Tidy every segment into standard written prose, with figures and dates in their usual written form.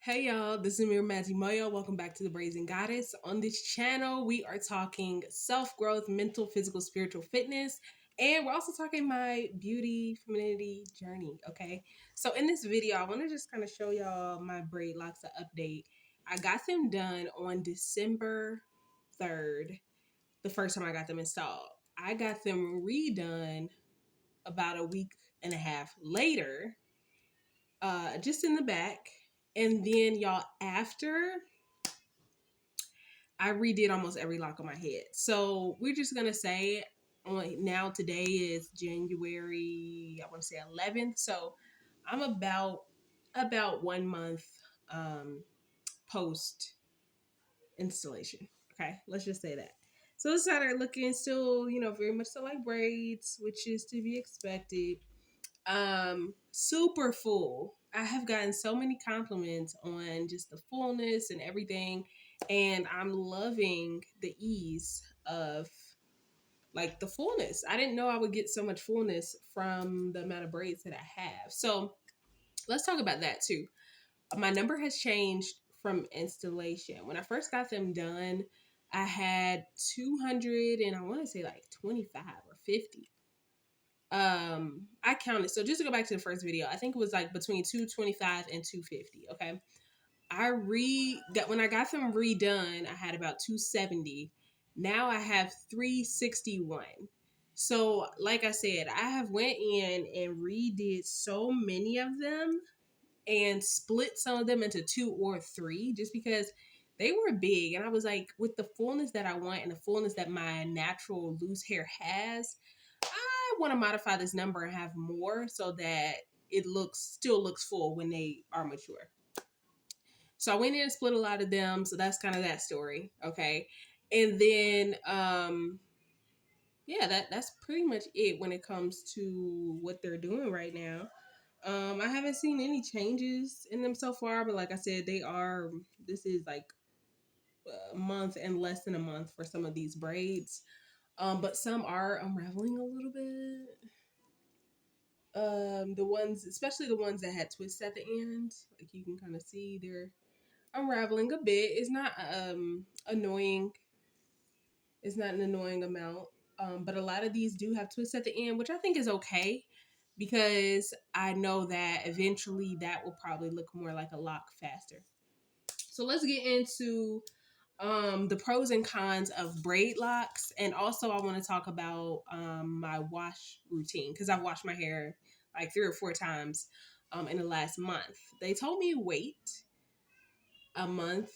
Hey y'all, this is Mir Moyo. Welcome back to the Brazen Goddess. On this channel, we are talking self-growth, mental, physical, spiritual fitness, and we're also talking my beauty, femininity journey, okay? So in this video, I want to just kind of show y'all my Braidlocs update. I got them done on December 3rd, the first time I got them installed. I got them redone about a week and a half later, just in the back. And then y'all, after I redid almost every lock on my head. So we're just gonna say now today is January, I want to say 11th. So I'm about 1 month post installation. Okay, let's just say that. So this side are looking still, very much so like braids, which is to be expected. Super full. I have gotten so many compliments on just the fullness and everything, and I'm loving the ease of like the fullness. I didn't know I would get so much fullness from the amount of braids that I have. So let's talk about that too. My number has changed from installation. When I first got them done, I had 200 and I want to say like 25 or 50. I counted. So just to go back to the first video, I think it was like between 225 and 250. Okay. When I got them redone, I had about 270. Now I have 361. So like I said, I have went in and redid so many of them and split some of them into two or three just because they were big, and I was like, with the fullness that I want and the fullness that my natural loose hair has, I want to modify this number and have more so that it still looks full when they are mature. So I went in and split a lot of them. So that's kind of that story. Okay. And then yeah, that's pretty much it when it comes to what they're doing right now. I haven't seen any changes in them so far, but like I said, this is like a month and less than a month for some of these braids. But some are unraveling a little bit. The ones, especially the ones that had twists at the end, like you can kind of see they're unraveling a bit. It's not annoying. It's not an annoying amount. But a lot of these do have twists at the end, which I think is okay because I know that eventually that will probably look more like a lock faster. So let's get into the pros and cons of braid locks, and also I want to talk about my wash routine because I've washed my hair like 3 or 4 times in the last month. They told me wait a month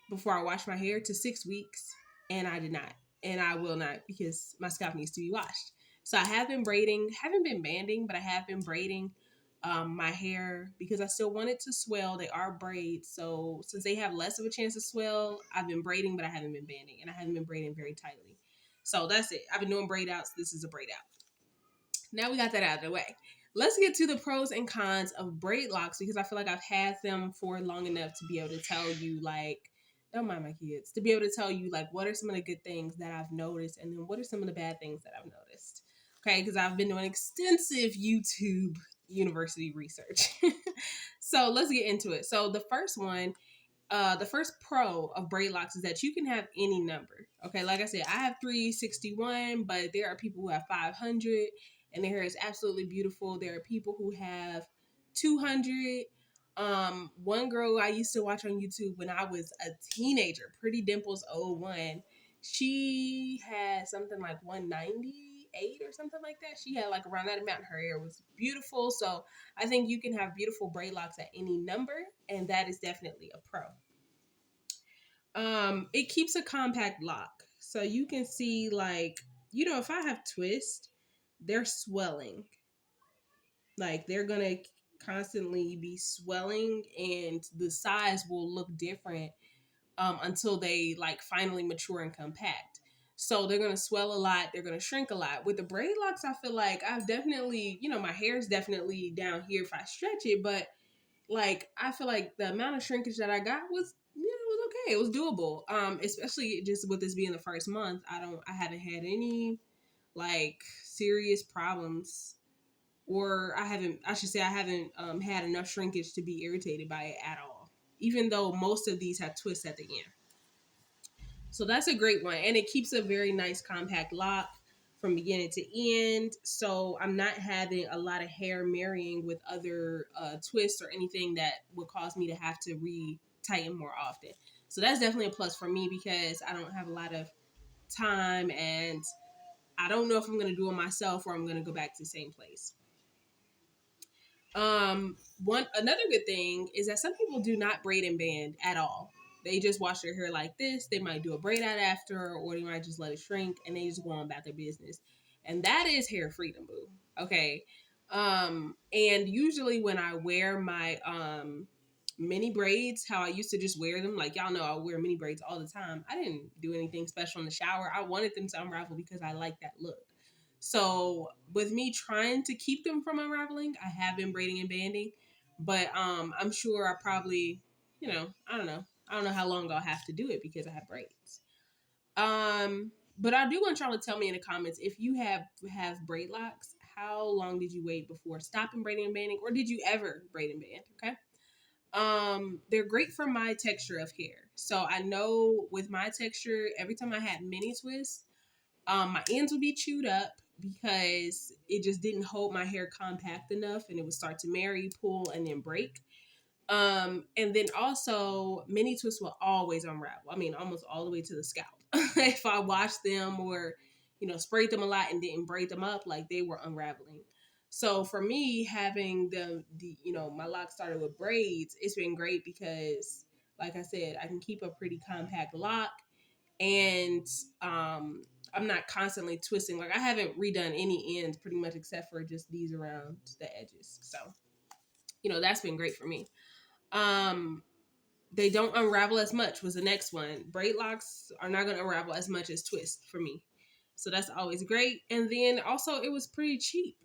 before I wash my hair to 6 weeks, and I did not, and I will not because my scalp needs to be washed. So I have been braiding, haven't been banding, but I have been braiding my hair because I still want it to swell. They are braids, so since they have less of a chance to swell, I've been braiding, but I haven't been banding, and I haven't been braiding very tightly. So that's it. I've been doing braid outs. This is a braid out. Now we got that out of the way. Let's get to the pros and cons of braid locks because I feel like I've had them for long enough to be able to tell you, like, don't mind my kids, to be able to tell you, like, what are some of the good things that I've noticed and then what are some of the bad things that I've noticed. Okay, because I've been doing extensive YouTube university research. So let's get into it. So the first pro of braid locks is that you can have any number. Okay, like I said, I have 361, but there are people who have 500 and their hair is absolutely beautiful. There are people who have 200. One girl I used to watch on YouTube when I was a teenager, Pretty Dimples 01, she had something like 198 or something like that. She had like around that amount. Her hair was beautiful. So I think you can have beautiful braid locks at any number, and that is definitely a pro. It keeps a compact lock. So you can see, like, if I have twist, they're swelling. Like, they're gonna constantly be swelling and the size will look different until they like finally mature and compact. So they're gonna swell a lot, they're gonna shrink a lot. With the braid locks, I feel like I've definitely, my hair is definitely down here if I stretch it, but like I feel like the amount of shrinkage that I got was was okay. It was doable. Especially just with this being the first month, I haven't had any like serious problems, or I should say I haven't had enough shrinkage to be irritated by it at all. even though most of these have twists at the end. So that's a great one. And it keeps a very nice compact lock from beginning to end. So I'm not having a lot of hair marrying with other twists or anything that would cause me to have to re-tighten more often. So that's definitely a plus for me because I don't have a lot of time and I don't know if I'm going to do it myself or I'm going to go back to the same place. One another good thing is that some people do not braid and band at all. They just wash their hair like this. They might do a braid out after, or they might just let it shrink and they just go on about their business. And that is hair freedom, boo. Okay. And usually when I wear my mini braids, how I used to just wear them, like y'all know I wear mini braids all the time. I didn't do anything special in the shower. I wanted them to unravel because I like that look. So with me trying to keep them from unraveling, I have been braiding and banding, but I'm sure I probably, I don't know. I don't know how long I'll have to do it because I have braids. But I do want y'all to tell me in the comments if you have braid locks, how long did you wait before stopping braiding and banding, or did you ever braid and band? Okay. They're great for my texture of hair. So I know with my texture, every time I had mini twists, my ends would be chewed up because it just didn't hold my hair compact enough and it would start to marry, pull, and then break. And then also mini twists will always unravel. I mean, almost all the way to the scalp. If I washed them or, sprayed them a lot and didn't braid them up, like they were unraveling. So for me, having my locks started with braids, it's been great because, like I said, I can keep a pretty compact lock and I'm not constantly twisting. Like I haven't redone any ends pretty much except for just these around the edges. So, that's been great for me. Um, they don't unravel as much was the next one. Braid locks are not going to unravel as much as twist for me. So that's always great. And then also it was pretty cheap.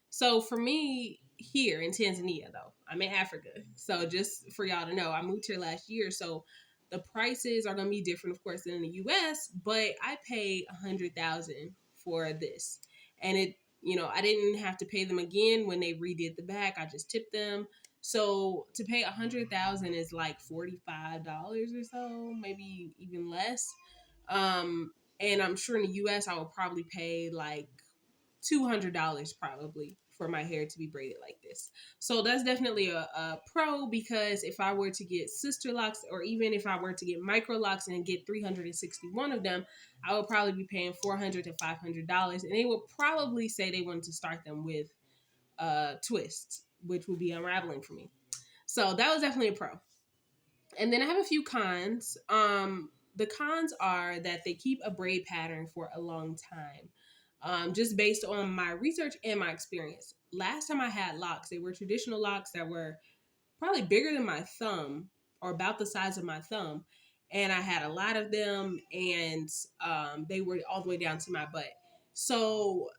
So for me here in Tanzania though, I'm in Africa. So just for y'all to know, I moved here last year. So the prices are going to be different, of course, than in the US, but I paid 100,000 for this. And I didn't have to pay them again when they redid the back. I just tipped them. So to pay 100,000 is like $45 or so, maybe even less. And I'm sure in the US I would probably pay like $200 probably for my hair to be braided like this. So that's definitely a pro because if I were to get sister locks or even if I were to get Microlocs and get 361 of them, I would probably be paying $400 to $500. And they would probably say they wanted to start them with twists, which would be unraveling for me. So that was definitely a pro. And then I have a few cons. The cons are that they keep a braid pattern for a long time. Just based on my research and my experience. Last time I had locks, they were traditional locks that were probably bigger than my thumb or about the size of my thumb. And I had a lot of them and they were all the way down to my butt. So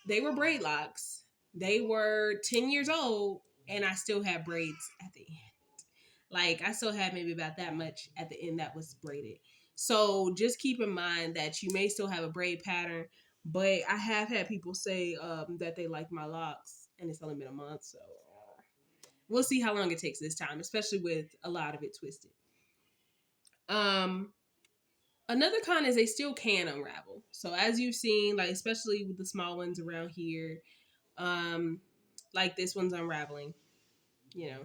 they were braid locks. They were 10 years old and I still had braids at the end. Like I still had maybe about that much at the end that was braided. So just keep in mind that you may still have a braid pattern, but I have had people say that they like my locks and it's only been a month. So we'll see how long it takes this time, especially with a lot of it twisted. Another con is they still can unravel. So as you've seen, like especially with the small ones around here, like this one's unraveling, you know.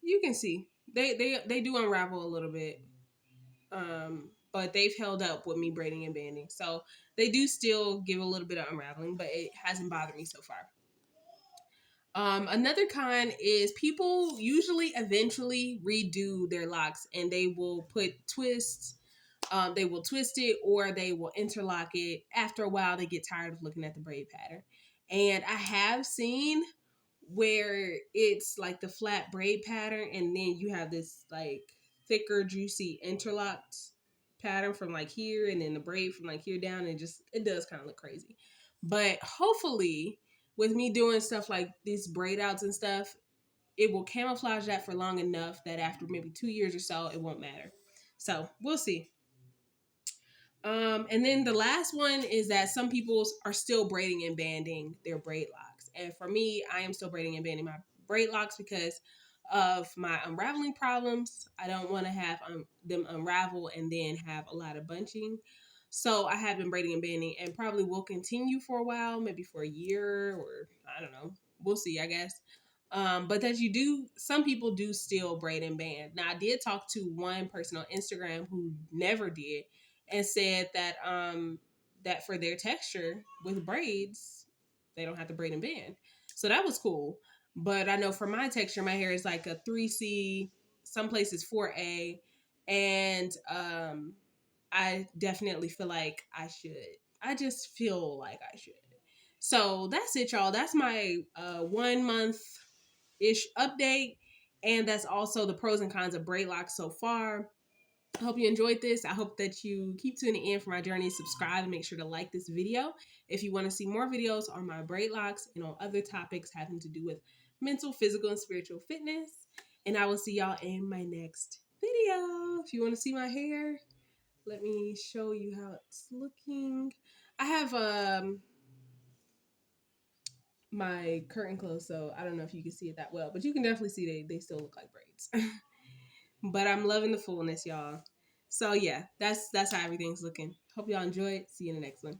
You can see they do unravel a little bit. But they've held up with me braiding and banding. So they do still give a little bit of unraveling, but it hasn't bothered me so far. Another con is people usually eventually redo their locks and they will put twists. They will twist it or they will interlock it. After a while, they get tired of looking at the braid pattern. And I have seen where it's like the flat braid pattern and then you have this like thicker, juicy interlocked pattern from like here and then the braid from like here down. And it does kind of look crazy. But hopefully with me doing stuff like these braid outs and stuff, it will camouflage that for long enough that after maybe 2 years or so, it won't matter. So we'll see. And then the last one is that some people are still braiding and banding their braid locks. And for me, I am still braiding and banding my braid locks because of my unraveling problems. I don't want to have them unravel and then have a lot of bunching. So I have been braiding and banding and probably will continue for a while, maybe for a year or I don't know. We'll see, I guess. But that you do, some people do still braid and band. Now, I did talk to one person on Instagram who never did and said that that for their texture with braids, they don't have to braid and band. So that was cool. But I know for my texture, my hair is like a 3C, some places 4A, and I definitely feel like I should. I just feel like I should. So that's it, y'all. That's my 1 month ish update. And that's also the pros and cons of Braidlocs so far. I hope you enjoyed this. I hope that you keep tuning in for my journey. Subscribe and make sure to like this video. If you want to see more videos on my Braidlocs and on other topics having to do with mental, physical, and spiritual fitness. And I will see y'all in my next video. If you want to see my hair, let me show you how it's looking. I have my curtain closed, so I don't know if you can see it that well, but you can definitely see they still look like braids. But I'm loving the fullness, y'all. So yeah, that's how everything's looking. Hope y'all enjoy it. See you in the next one.